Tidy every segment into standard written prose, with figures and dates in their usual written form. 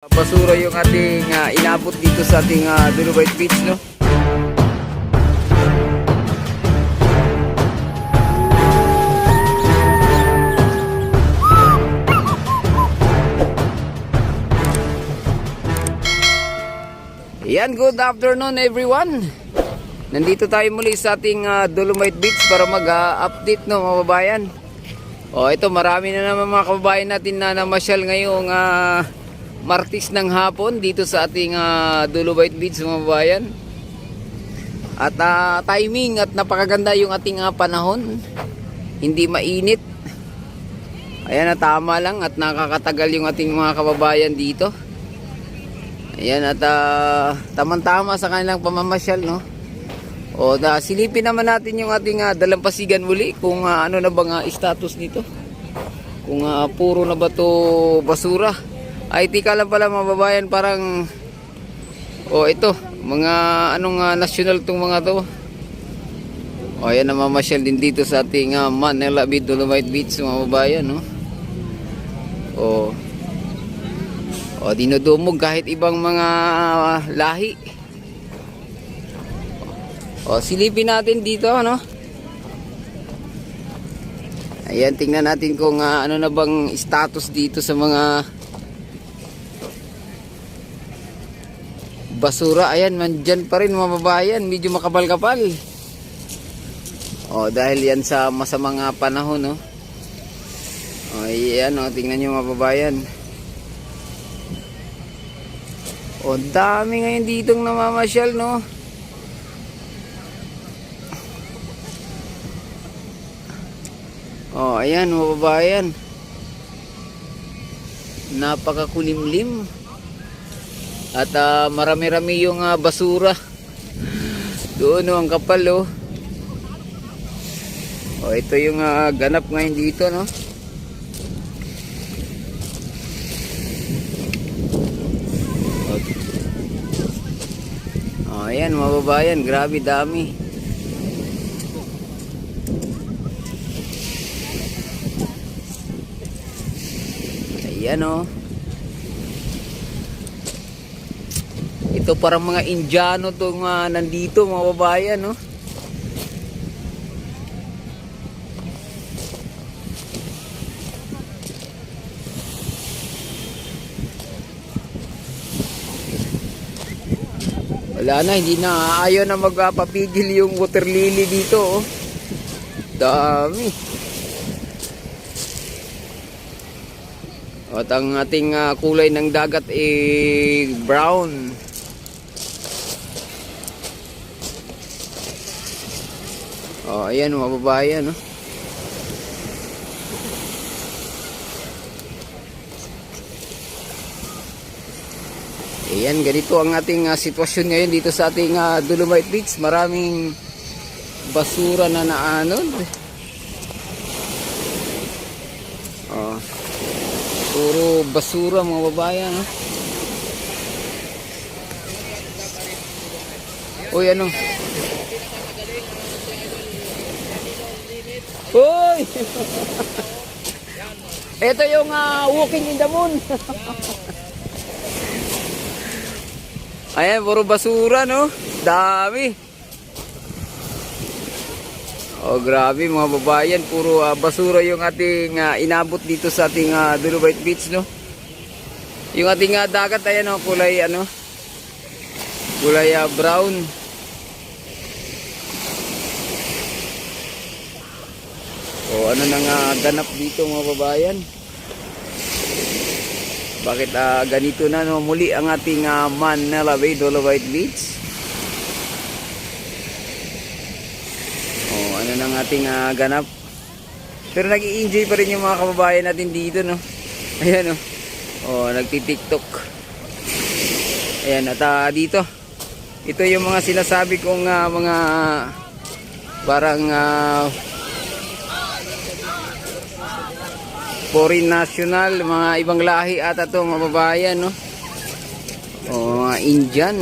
Basura yung ating inabot dito sa ating Dolomite Beach, no? Yan, good afternoon everyone. Nandito tayo muli sa ating Dolomite Beach para mag-update, no, mga kababayan. O ito, marami na naman mga kababayan natin na namasyal ngayong Martes ng hapon dito sa ating Dolomite Beach, mga kababayan. At timing at napakaganda yung ating panahon. Hindi mainit. Ayan, tama lang at nakakatagal yung ating mga kababayan dito. Ayan, at tamang-tama sa kanilang pamamasyal, no? O silipin naman natin yung ating dalampasigan muli kung ano na bang status nito. Kung puro na ba to basura. Ay, tika lang pala mga babayan, parang ito, mga anong national tong mga to. O ayan, namamasyal din dito sa ating Manila Bay Dolomite Beach, mga babayan, no? O dinudumog kahit ibang mga lahi. O silipin natin dito, no? Ayan, tingnan natin kung ano na bang status dito sa mga basura. Ayan, mandyan pa rin mga babayan, medyo makapal-kapal. O dahil yan sa masamang panahon, no? O ayan, tingnan nyo mga babayan. O dami ngayon ditong namamasyal, no? O ayan mga babayan, napakakulimlim. At marami-rami yung basura. Doon, no, ang kapal, oh. O ito yung ganap ngayon dito, no? Ayan mga babayan, grabe dami. Ayan, oh. Ito parang mga Indiano tong nandito mga babayan, no? Wala na, hindi na, ayaw na magpapigil yung water lily dito, oh. Dami. At ang ating kulay ng dagat brown. O ayan mga babayan, no? Ayan, ganito ang ating sitwasyon ngayon dito sa ating Dolomite Beach. Maraming basura na naanod. Puro basura mga babayan, no? Uy, ano? Uy! Ito yung walking in the moon. Ayan, puro basura, no? Dami. Oh, grabe mga babayan, puro basura yung ating inabot dito sa ating Dolomite Beach, no? Yung ating dagat, ayan, no? Kulay, ano? Kulay brown. Oh, ano nang ganap dito mga babayan? Bakit ganito na, no? Muli ang ating Manila Bay Dolomite Beach. Oh, ano nang ating ganap. Pero nag-i-enjoy pa rin yung mga kababayan natin dito, no? Ayan, no? Oh, nagti-TikTok. Ayan, at dito. Ito yung mga sinasabi kong mga parang foreign national, mga ibang lahi ata to mga babayan, no? O mga Indian.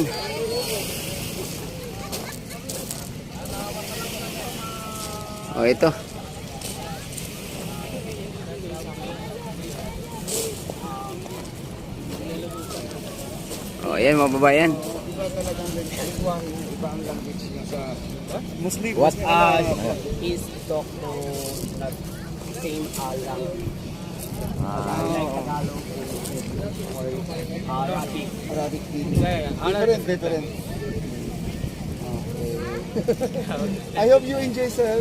O ito. O, ayan mga kababayan. Iba talagang iba ang language niya sa Muslim. What is talk to not same language. Like Tagalog or Arabic. Arabic din. Yeah, Different, different. Okay. I hope you enjoy, sir.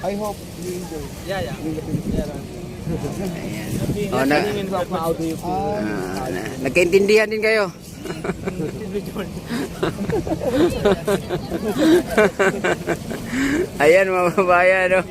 I hope you enjoy. Yeah. Ayan. O, na, How do you feel? nagkaintindihan din kayo. Ayan mga kababayan, no?